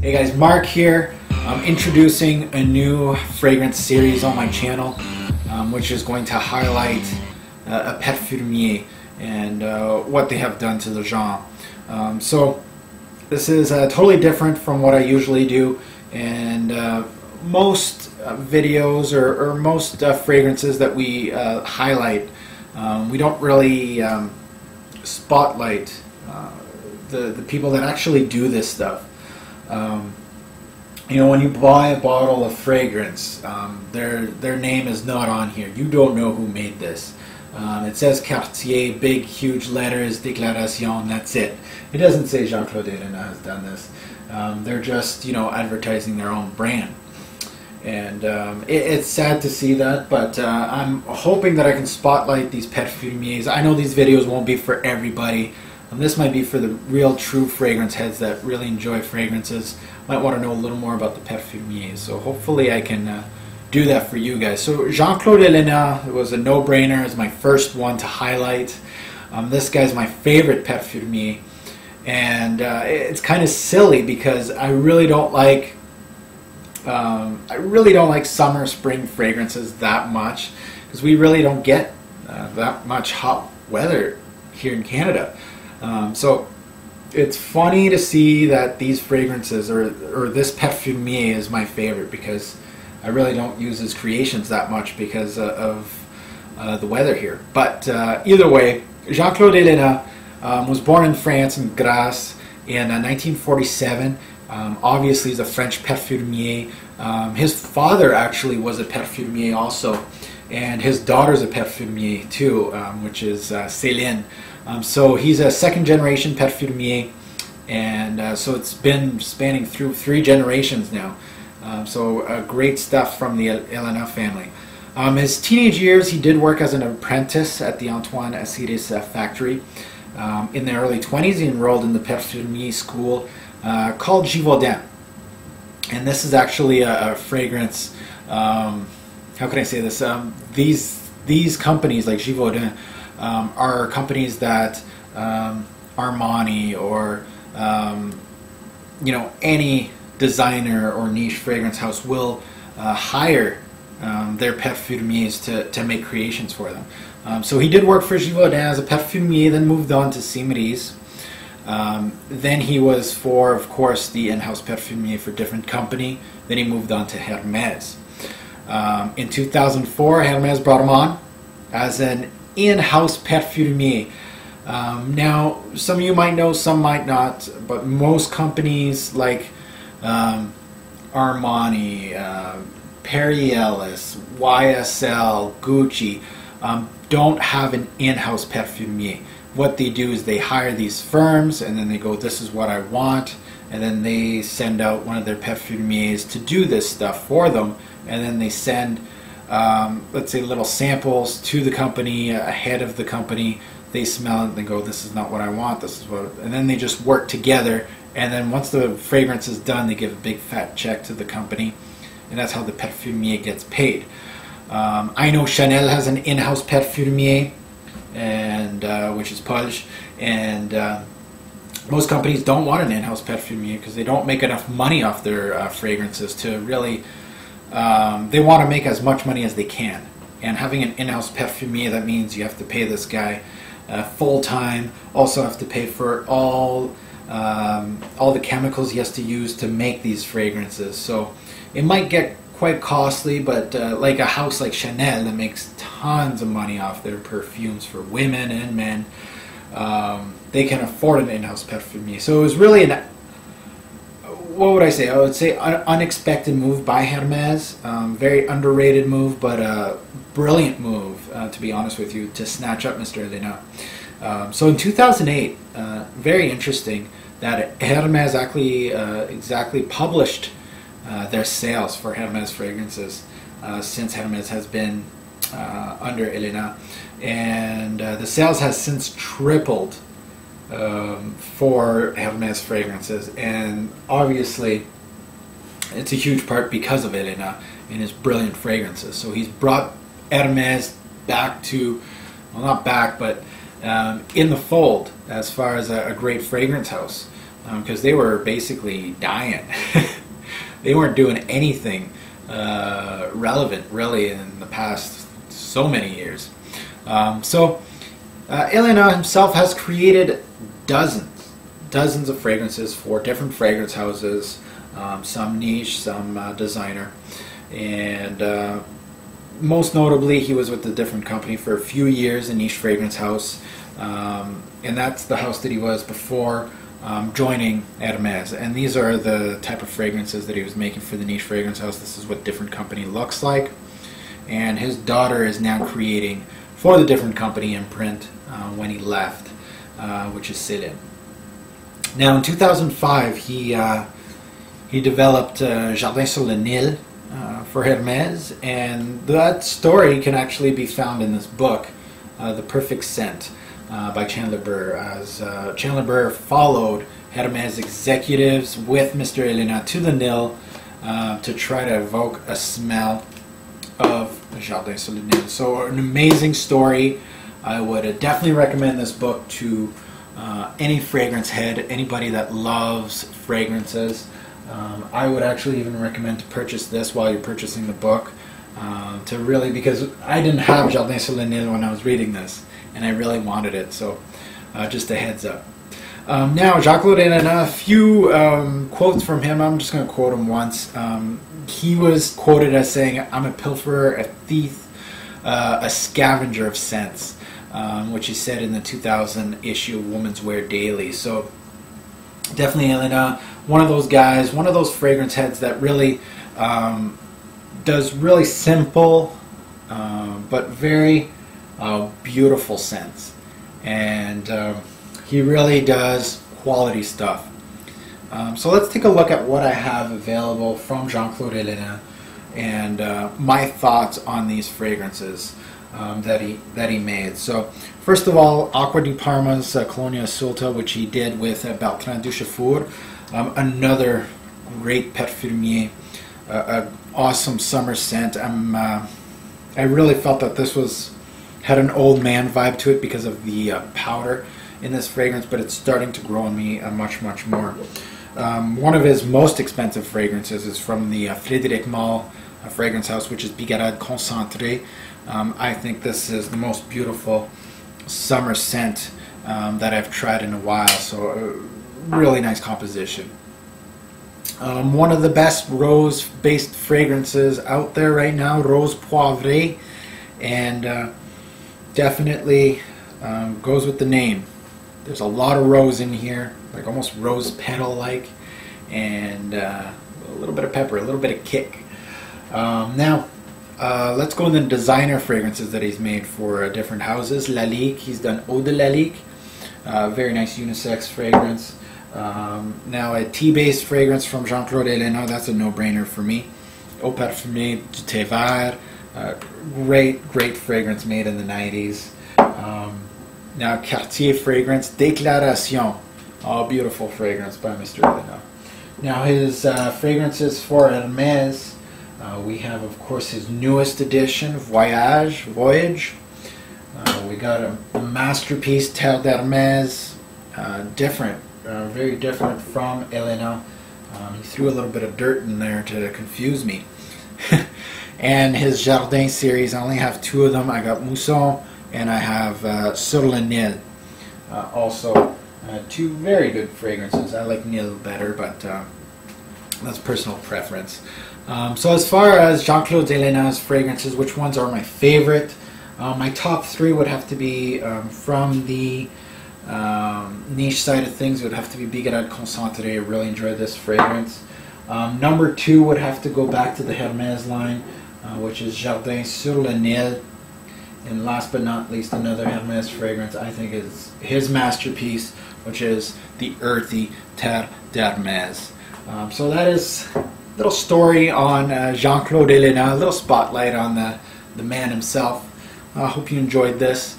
Hey guys, Mark here. I'm introducing a new fragrance series on my channel, which is going to highlight a Perfumier and what they have done to the genre. So this is totally different from what I usually do, and most videos or most fragrances that we highlight, we don't really spotlight the people that actually do this stuff. You know, when you buy a bottle of fragrance, their name is not on here. You don't know who made this. It says Cartier, big, huge letters, Déclaration, that's it. It doesn't say Jean-Claude Ellena has done this. They're just, you know, advertising their own brand. And it's sad to see that, but I'm hoping that I can spotlight these Perfumiers. I know these videos won't be for everybody. This might be for the real true fragrance heads that really enjoy fragrances. Might want to know a little more about the Perfumiers. So hopefully I can do that for you guys. So Jean-Claude Ellena was a no-brainer. It's my first one to highlight. This guy's my favorite Perfumier. And it's kind of silly because I really don't like summer, spring fragrances that much, because we really don't get that much hot weather here in Canada. So it's funny to see that these fragrances or this Perfumier is my favorite, because I really don't use his creations that much because of the weather here. But either way, Jean-Claude Ellena was born in France, in Grasse, in 1947. Obviously he's a French Perfumier. His father actually was a Perfumier also, and his daughter's a Perfumier too, which is Céline. So he's a second generation Perfumier, and so it's been spanning through 3 generations now. So great stuff from the Ellena family. His teenage years, he did work as an apprentice at the Antoine Acides factory. In the early 20s, he enrolled in the Perfumier school called Givaudan. And this is actually a fragrance, how can I say this? These companies like Givaudan are companies that Armani or you know, any designer or niche fragrance house will hire their Perfumiers to make creations for them. So he did work for Givaudan as a Perfumier, then moved on to Simeris. Then he was of course, the in-house Perfumier for a different company. Then he moved on to Hermès. In 2004, Hermès brought him on as an in-house Perfumier. Now, some of you might know, some might not, but most companies like Armani, Perry Ellis, YSL, Gucci don't have an in-house Perfumier. What they do is they hire these firms, and then they go, this is what I want, and then they send out one of their Perfumiers to do this stuff for them, and then they send let's say little samples to the company ahead of the company. They smell it and they go, this is not what I want, this is what, and then they just work together, and then once the fragrance is done, they give a big fat check to the company, and that's how the Perfumier gets paid. I know Chanel has an in-house Perfumier, and which is Pudge, and most companies don't want an in-house Perfumier because they don't make enough money off their fragrances to really, they want to make as much money as they can. And having an in-house Perfumier, that means you have to pay this guy full-time, also have to pay for all the chemicals he has to use to make these fragrances. So it might get quite costly, but like a house like Chanel that makes tons of money off their perfumes for women and men, they can afford an in-house Perfumier. So it was really what would I say? I would say an unexpected move by Hermès. Very underrated move, but a brilliant move, to be honest with you, to snatch up Mr. Ellena. So in 2008, very interesting that Hermès exactly published their sales for Hermès fragrances since Hermès has been under Ellena, and the sales has since tripled for Hermès fragrances, and obviously it's a huge part because of Ellena and his brilliant fragrances. So he's brought Hermès back to, well, not back, but in the fold as far as a great fragrance house. because they were basically dying. They weren't doing anything relevant really in the past so many years. Ellena himself has created dozens of fragrances for different fragrance houses, some niche, some designer, and most notably he was with a different company for a few years, a niche fragrance house, and that's the house that he was before joining Hermes. And these are the type of fragrances that he was making for the niche fragrance house. This is what different company looks like, and his daughter is now creating for the different company imprint when he left, which is Céline. Now in 2005 he developed Jardin sur le Nil for Hermes, and that story can actually be found in this book, The Perfect Scent, by Chandler Burr, as Chandler Burr followed Hermes executives with Mr. Ellena to the Nil to try to evoke a smell of Jardin sur le Nil. So an amazing story. I would definitely recommend this book to any fragrance head, anybody that loves fragrances. I would actually even recommend to purchase this while you're purchasing the book, to really, because I didn't have Jardin sur le Nil when I was reading this, and I really wanted it, so just a heads up. Now, Jacques-Claude Ellena, a few quotes from him. I'm just going to quote him once. He was quoted as saying, "I'm a pilferer, a thief, a scavenger of scents," which he said in the 2000 issue of Women's Wear Daily. So definitely Ellena, one of those guys, one of those fragrance heads that really does really simple but very beautiful scents, and he really does quality stuff. So let's take a look at what I have available from Jean-Claude Ellena and my thoughts on these fragrances that he made. So first of all, Acqua di Parma's Colonia Assolta, which he did with Bertrand Ducheffour, another great Perfumier, an awesome summer scent. I really felt that this had an old man vibe to it because of the powder in this fragrance, but it's starting to grow on me much more. One of his most expensive fragrances is from the Frédéric Malle fragrance house, which is Bigarade Concentré. I think this is the most beautiful summer scent that I've tried in a while, so really nice composition. One of the best rose-based fragrances out there right now, Rose Poivrée, and definitely goes with the name. There's a lot of rose in here, like almost rose petal-like, and a little bit of pepper, a little bit of kick. Now, let's go into the designer fragrances that he's made for different houses. Lalique, he's done Eau de Lalique, very nice unisex fragrance. Now a tea-based fragrance from Jean-Claude Ellena, that's a no-brainer for me. Eau Parfumée du Thé Vert, great fragrance made in the 90s. Now Cartier fragrance, Déclaration, beautiful fragrance by Mr. Ellena. Now his fragrances for Hermes, we have of course his newest edition, Voyage. We got a masterpiece, Terre d'Hermes, different, very different from Ellena. He threw a little bit of dirt in there to confuse me. And his Jardin series, I only have two of them. I got Mousson and I have Sur le Nil. Also, two very good fragrances. I like Nil better, but that's personal preference. So as far as Jean-Claude Ellena's fragrances, which ones are my favorite? My top three would have to be from the niche side of things. It would have to be Bigarade Concentré. I really enjoyed this fragrance. Number two would have to go back to the Hermes line, which is Jardin sur le Nil. And last but not least, another Hermes fragrance I think is his masterpiece, which is the earthy Terre d'Hermes. So that is a little story on Jean-Claude Ellena, a little spotlight on the man himself. I hope you enjoyed this.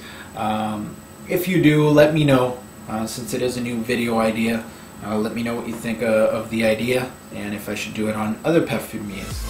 If you do, let me know, since it is a new video idea. Let me know what you think of the idea and if I should do it on other Perfumiers.